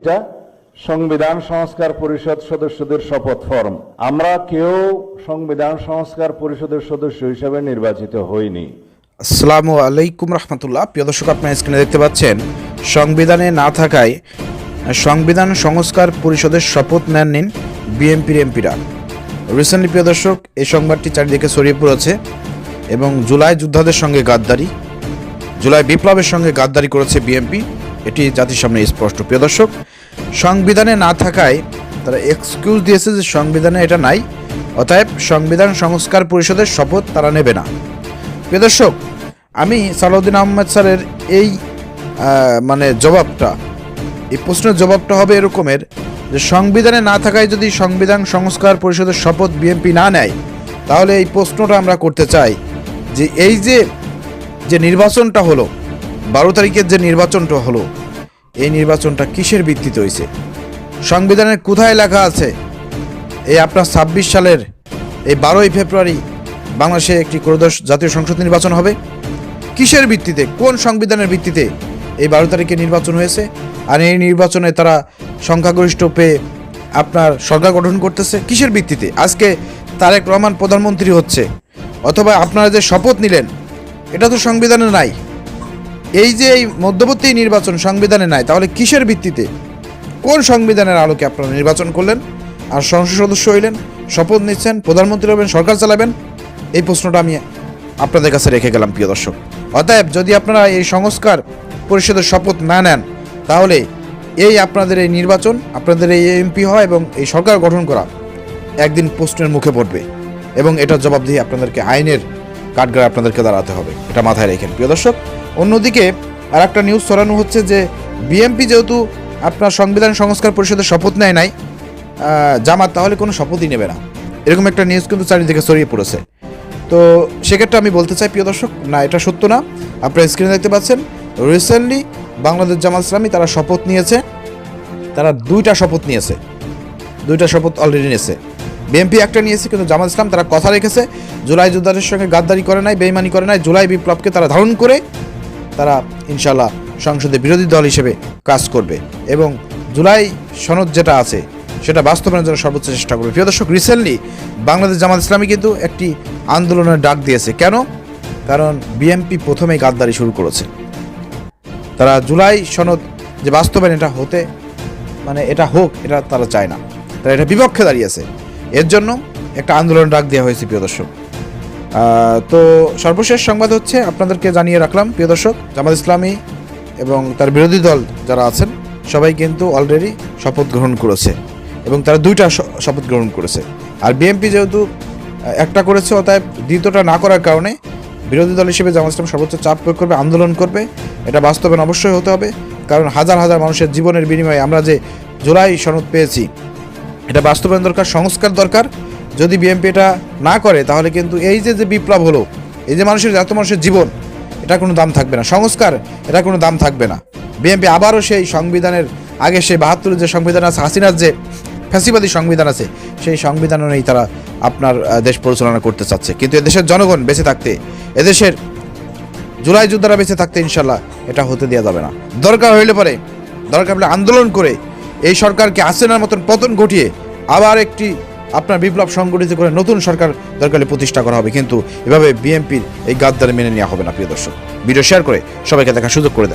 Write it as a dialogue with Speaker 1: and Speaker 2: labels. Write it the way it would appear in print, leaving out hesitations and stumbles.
Speaker 1: এটা সংবিধান সংস্কার পরিষদ সদস্যদের শপথ ফর্ম। আমরা কেউ সংবিধান সংস্কার পরিষদের সদস্য হিসেবে নির্বাচিত হইনি।
Speaker 2: আসসালামু আলাইকুম রহমতুল্লাহ। প্রিয় দর্শক, আপনার স্ক্রিনে দেখতে পাচ্ছেন সংবিধানে না থাকায় সংবিধান সংস্কার পরিষদের শপথ নেন বিএনপির এমপিরা। রিসেন্টলি প্রিয় দর্শক, এই সংবাদটি চারিদিকে ছড়িয়ে পড়েছে এবং জুলাই যোদ্ধাদের সঙ্গে গাদ্দারি, জুলাই বিপ্লবের সঙ্গে গাদ্দারি করেছে বিএনপি, এটি জাতির সামনে স্পষ্ট। প্রিয় দর্শক, সংবিধানে না থাকায় তারা এক্সকিউজ দিয়েছে যে সংবিধানে এটা নাই, অতএব সংবিধান সংস্কার পরিষদের শপথ তারা নেবে না। প্রিয় দর্শক, আমি সালাউদ্দিন আহমেদ স্যারের এই জবাবটা, এই প্রশ্নের জবাবটা হবে এরকমের যে সংবিধানে না থাকায় যদি সংবিধান সংস্কার পরিষদের শপথ বিএনপি না নেয়, তাহলে এই প্রশ্নটা আমরা করতে চাই যে এই যে নির্বাচনটা হলো 12 তারিখের যে নির্বাচনটা হলো, এই নির্বাচনটা কিসের ভিত্তিতে হয়েছে? সংবিধানের কোথায় লেখা আছে এই আপনার 26 সালের এই 12ই ফেব্রুয়ারি বাংলাদেশে একটি ত্রয়োদশ জাতীয় সংসদ নির্বাচন হবে? কিসের ভিত্তিতে, কোন সংবিধানের ভিত্তিতে এই 12 তারিখে নির্বাচন হয়েছে? আর এই নির্বাচনে তারা সংখ্যাগরিষ্ঠ পেয়ে আপনার সরকার গঠন করতেছে কিসের ভিত্তিতে? আজকে তারেক রহমান প্রধানমন্ত্রী হচ্ছে, অথবা আপনারা যে শপথ নিলেন এটা তো সংবিধানে নাই। এই যে এই মধ্যবর্তী নির্বাচন সংবিধানে নাই, তাহলে কিসের ভিত্তিতে, কোন সংবিধানের আলোকে আপনারা নির্বাচন করলেন আর সংসদ সদস্য হইলেন, শপথ নিচ্ছেন, প্রধানমন্ত্রী হবেন, সরকার চালাবেন? এই প্রশ্নটা আমি আপনাদের কাছে রেখে গেলাম প্রিয় দর্শক। অতএব যদি আপনারা এই সংস্কার পরিষদের শপথ না নেন, তাহলে এই আপনাদের এই নির্বাচন, আপনাদের এই এমপি হয় এবং এই সরকার গঠন করা একদিন প্রশ্নের মুখে পড়বে এবং এটার জবাব দিয়ে আপনাদেরকে আইনের কাঠগড়ায় আপনাদেরকে দাঁড়াতে হবে, এটা মাথায় রেখেন প্রিয় দর্শক। অন্যদিকে আর একটা নিউজ ছড়ানো হচ্ছে যে বিএনপি যেহেতু আপনার সংবিধান সংস্কার পরিষদের শপথ নেয় নাই, জামাত তাহলে কোনো শপথই নেবে না, এরকম একটা নিউজ কিন্তু চারিদিকে ছড়িয়ে পড়েছে। তো সেক্ষেত্রে আমি বলতে চাই প্রিয় দর্শক, না, এটা সত্য না। আপনারা স্ক্রিনে দেখতে পাচ্ছেন রিসেন্টলি বাংলাদেশ জামাত ইসলামী তারা শপথ নিয়েছে, তারা দুইটা শপথ অলরেডি নিয়েছে। বিএনপি একটা নিয়েছে, কিন্তু জামাত ইসলাম তারা কথা রেখেছে, জুলাই যোদ্ধাদের সঙ্গে গাদ্দারি করে নাই, বেইমানি করে নাই, জুলাই বিপ্লবকে তারা ধারণ করে তারা ইনশাল্লাহ সংসদে বিরোধী দল হিসেবে কাজ করবে এবং জুলাই সনদ যেটা আছে সেটা বাস্তবায়নের জন্য সর্বোচ্চ চেষ্টা করবে। প্রিয় দর্শক, রিসেন্টলি বাংলাদেশ জামাত ইসলামী কিন্তু একটি আন্দোলনের ডাক দিয়েছে। কেন? কারণ বিএনপি প্রথমেই গাদ্দারি শুরু করেছে। তারা জুলাই সনদ যে বাস্তবায়ন এটা হোক, এটা তারা চায় না, তারা এটা বিপক্ষে দাঁড়িয়েছে। এর জন্য একটা আন্দোলন ডাক দেওয়া হয়েছে প্রিয় দর্শক। তো সর্বশেষ সংবাদ হচ্ছে, আপনাদেরকে জানিয়ে রাখলাম প্রিয় দর্শক, জামাত ইসলামী এবং তার বিরোধী দল যারা আছেন সবাই কিন্তু অলরেডি শপথ গ্রহণ করেছে এবং তারা দুইটা শপথ গ্রহণ করেছে। আর বিএনপি যেহেতু একটা করেছে, অতএব দ্বিতীয়টা না করার কারণে বিরোধী দল হিসেবে জামাত ইসলাম সর্বোচ্চ চাপ প্রয়োগ করবে, আন্দোলন করবে। এটা বাস্তবায়ন অবশ্যই হতে হবে, কারণ হাজার হাজার মানুষের জীবনের বিনিময়ে আমরা যে জুলাই সনদ পেয়েছি, এটা বাস্তবায়ন দরকার, সংস্কার দরকার। যদি বিএনপি এটা না করে, তাহলে কিন্তু এই যে বিপ্লব হলো, এই যে এত মানুষের জীবন, এটা কোনো দাম থাকবে না, সংস্কার এটা কোনো দাম থাকবে না। বিএনপি আবারও সেই সংবিধানের আগে, সেই 72 যে সংবিধান আছে, হাসিনার যে ফ্যাসিবাদী সংবিধান আছে, সেই সংবিধান অনুযায়ী তারা আপনার দেশ পরিচালনা করতে চাচ্ছে। কিন্তু এদেশের জনগণ বেঁচে থাকতে, এদেশের জুলাই যোদ্ধারা বেঁচে থাকতে ইনশাল্লাহ এটা হতে দেওয়া যাবে না। দরকার হলে আন্দোলন করে এই সরকারকে হাসিনার মতন পতন ঘটিয়ে আবার একটি আপনার বিপ্লব সংগঠিত করে নতুন সরকার দরকারে প্রতিষ্ঠা করা হবে। কিন্তু এভাবে বিএনপির এই গাদ্দারি মেনে নেওয়া হবে না প্রিয় দর্শক। ভিডিও শেয়ার করে সবাইকে দেখার সুযোগ করে দেন।